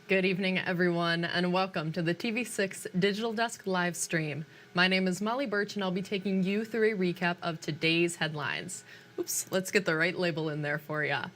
Good evening, everyone, and welcome to the TV6 Digital Desk live stream. My name is Molly Birch, and I'll be taking you through a recap of today's headlines. Oops, let's get the right label in there for ya.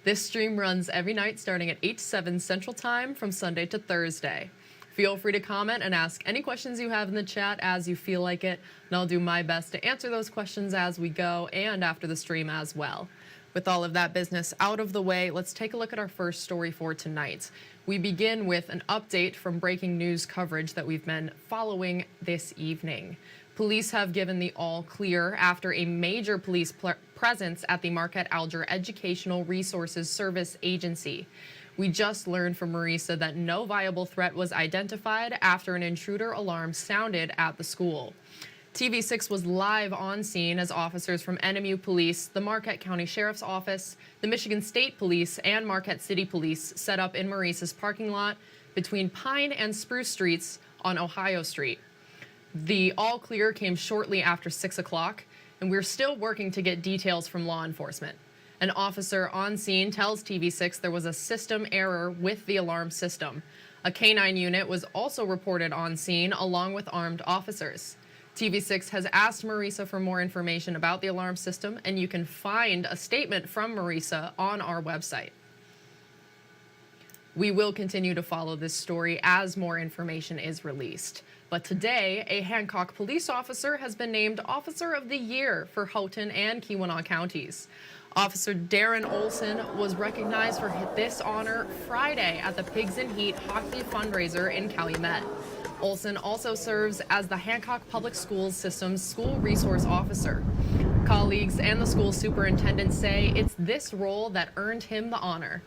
This stream runs every night starting at 8 to 7 Central Time from Sunday to Thursday. Feel free to comment and ask any questions you have in the chat as you feel like it, and I'll do my best to answer those questions as we go and after the stream as well. With all of that business out of the way, let's take a look at our first story for tonight. We begin with an update from breaking news coverage that we've been following this evening. Police have given the all clear after a major police presence at the Marquette Alger Educational Resources Service Agency. We just learned from Marisa that no viable threat was identified after an intruder alarm sounded at the school. TV6 was live on scene as officers from NMU Police, the Marquette County Sheriff's Office, the Michigan State Police, and Marquette City Police set up in Marisa's parking lot between Pine and Spruce Streets on Ohio Street. The all clear came shortly after 6 o'clock, and we're still working to get details from law enforcement. An officer on scene tells TV6 there was a system error with the alarm system. A K-9 unit was also reported on scene along with armed officers. TV6 has asked Marisa for more information about the alarm system, and you can find a statement from Marisa on our website. We will continue to follow this story as more information is released. But today, a Hancock police officer has been named Officer of the Year for Houghton and Keweenaw counties. Officer Darren Olson was recognized for this honor Friday at the Pigs in Heat hockey fundraiser in Calumet. Olson also serves as the Hancock Public Schools System's School Resource Officer. Colleagues and the school superintendent say it's this role that earned him the honor.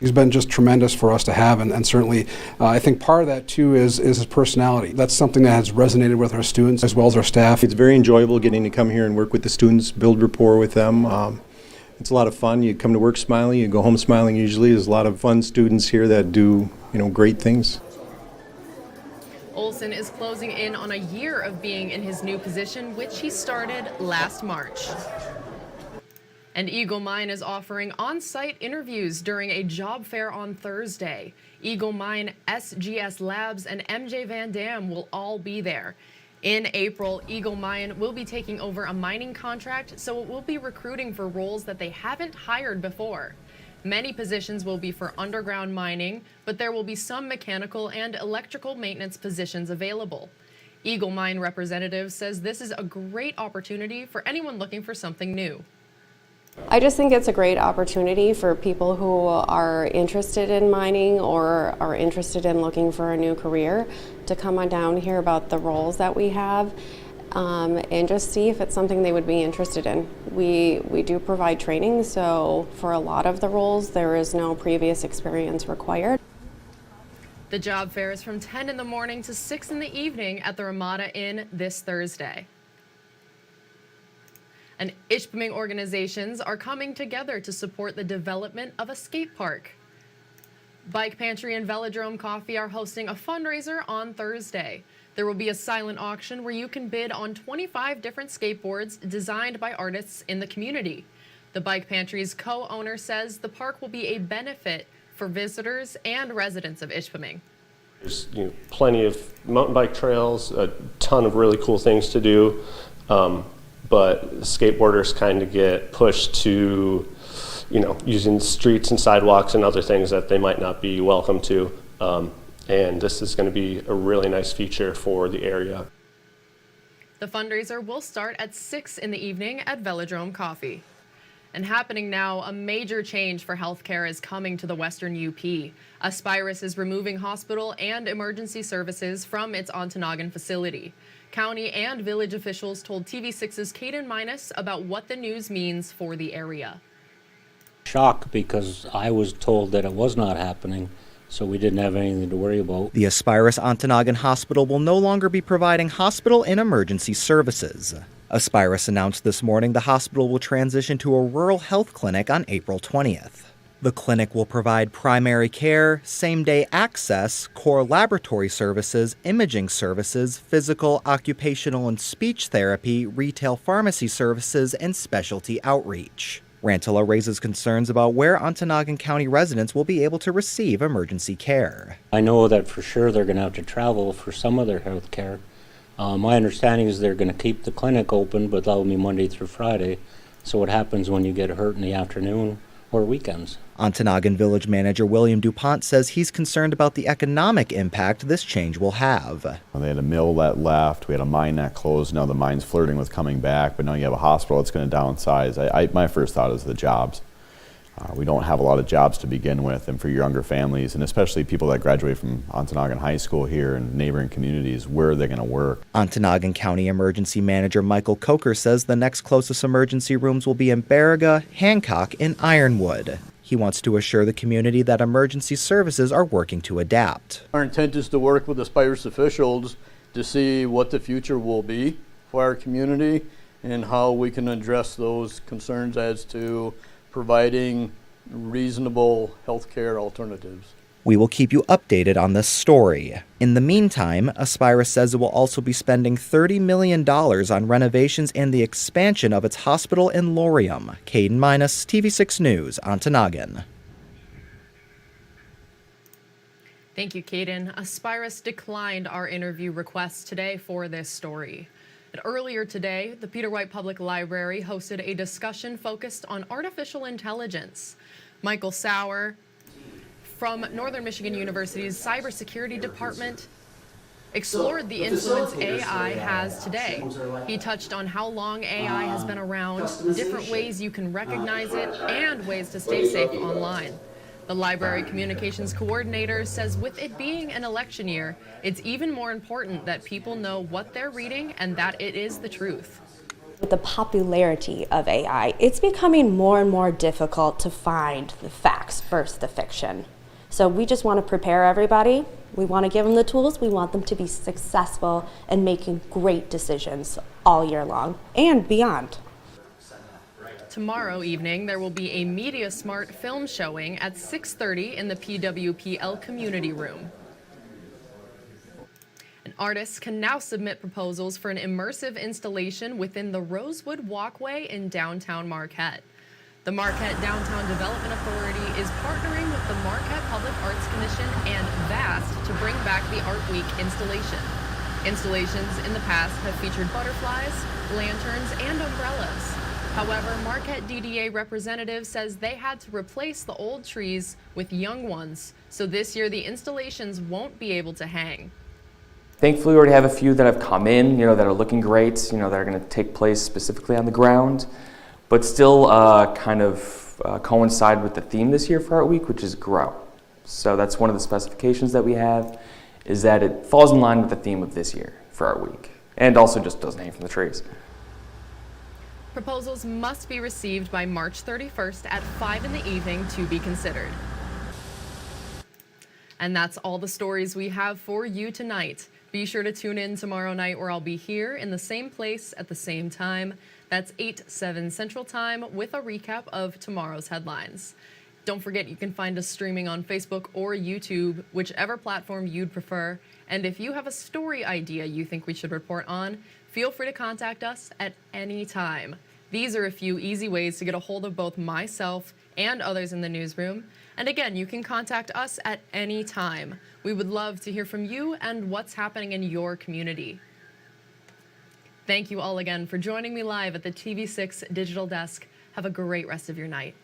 He's been just tremendous for us to have, and certainly I think part of that too is his personality. That's something that has resonated with our students as well as our staff. It's very enjoyable getting to come here and work with the students, build rapport with them. It's a lot of fun. You come to work smiling, you go home smiling usually. There's a lot of fun students here that do, great things. Olson is closing in on a year of being in his new position, which he started last March. And Eagle Mine is offering on-site interviews during a job fair on Thursday. Eagle Mine, SGS Labs, and MJ Van Dam will all be there. In April, Eagle Mine will be taking over a mining contract, so it will be recruiting for roles that they haven't hired before. Many positions will be for underground mining, but there will be some mechanical and electrical maintenance positions available. Eagle Mine representative says this is a great opportunity for anyone looking for something new. I just think it's a great opportunity for people who are interested in mining or are interested in looking for a new career to come on down here about the roles that we have. And just see if it's something they would be interested in. We do provide training, so for a lot of the roles, there is no previous experience required. The job fair is from 10 in the morning to 6 in the evening at the Ramada Inn this Thursday. And Ishpeming organizations are coming together to support the development of a skate park. Bike Pantry and Velodrome Coffee are hosting a fundraiser on Thursday. There will be a silent auction where you can bid on 25 different skateboards designed by artists in the community. The Bike Pantry's co-owner says the park will be a benefit for visitors and residents of Ishpeming. There's plenty of mountain bike trails, a ton of really cool things to do, but skateboarders kind of get pushed to using streets and sidewalks and other things that they might not be welcome to. And this is going to be a really nice feature for the area. The fundraiser will start at 6 in the evening at Velodrome Coffee. And happening now, a major change for healthcare is coming to the Western UP. Aspirus is removing hospital and emergency services from its Ontonagon facility. County and village officials told TV6's Caden Minus about what the news means for the area. Shock, because I was told that it was not happening, so we didn't have anything to worry about. The Aspirus Ontonagon Hospital will no longer be providing hospital and emergency services. Aspirus announced this morning the hospital will transition to a rural health clinic on April 20th. The clinic will provide primary care, same-day access, core laboratory services, imaging services, physical, occupational, and speech therapy, retail pharmacy services, and specialty outreach. Rantola raises concerns about where Ontonagon County residents will be able to receive emergency care. I know that for sure they're going to have to travel for some of their health care. My understanding is they're going to keep the clinic open, but that will be Monday through Friday. So what happens when you get hurt in the afternoon or weekends? Ontonagon Village Manager William DuPont says he's concerned about the economic impact this change will have. They had a mill that left, we had a mine that closed, now the mine's flirting with coming back, but now you have a hospital that's going to downsize. My first thought is the jobs. We don't have a lot of jobs to begin with, and for younger families, and especially people that graduate from Ontonagon High School here and neighboring communities, where are they going to work? Ontonagon County Emergency Manager Michael Coker says the next closest emergency rooms will be in Baraga, Hancock, and Ironwood. He wants to assure the community that emergency services are working to adapt. Our intent is to work with Aspirus officials to see what the future will be for our community and how we can address those concerns as to providing reasonable healthcare alternatives. We will keep you updated on this story. In the meantime, Aspirus says it will also be spending $30 million on renovations and the expansion of its hospital in Laurium. Caden Minus, TV6 News, Ontonagon. Thank you, Caden. Aspirus declined our interview request today for this story. And earlier today, the Peter White Public Library hosted a discussion focused on artificial intelligence. Michael Sauer from Northern Michigan University's Cybersecurity Department explored the influence AI has today. He touched on how long AI has been around, different ways you can recognize it, and ways to stay safe online. The library communications coordinator says with it being an election year, it's even more important that people know what they're reading and that it is the truth. With the popularity of AI, it's becoming more and more difficult to find the facts versus the fiction. So we just want to prepare everybody. We want to give them the tools. We want them to be successful and making great decisions all year long and beyond. Tomorrow evening, there will be a Media Smart film showing at 6:30 in the PWPL Community Room. And artists can now submit proposals for an immersive installation within the Rosewood Walkway in downtown Marquette. The Marquette Downtown Development Authority is partnering with the Marquette Public Arts Commission and VAST to bring back the Art Week installation. Installations in the past have featured butterflies, lanterns, and umbrellas. However, Marquette DDA representative says they had to replace the old trees with young ones, so this year the installations won't be able to hang. Thankfully, we already have a few that have come in, that are looking great, that are going to take place specifically on the ground, but still kind of coincide with the theme this year for Art Week, which is grow. So that's one of the specifications that we have, is that it falls in line with the theme of this year for Art Week, and also just doesn't hang from the trees. Proposals must be received by March 31st at 5 in the evening to be considered. And that's all the stories we have for you tonight. Be sure to tune in tomorrow night where I'll be here in the same place at the same time. That's 8/7 Central Time with a recap of tomorrow's headlines. Don't forget you can find us streaming on Facebook or YouTube, whichever platform you'd prefer. And if you have a story idea you think we should report on, feel free to contact us at any time. These are a few easy ways to get a hold of both myself and others in the newsroom. And again, you can contact us at any time. We would love to hear from you and what's happening in your community. Thank you all again for joining me live at the TV6 Digital Desk. Have a great rest of your night.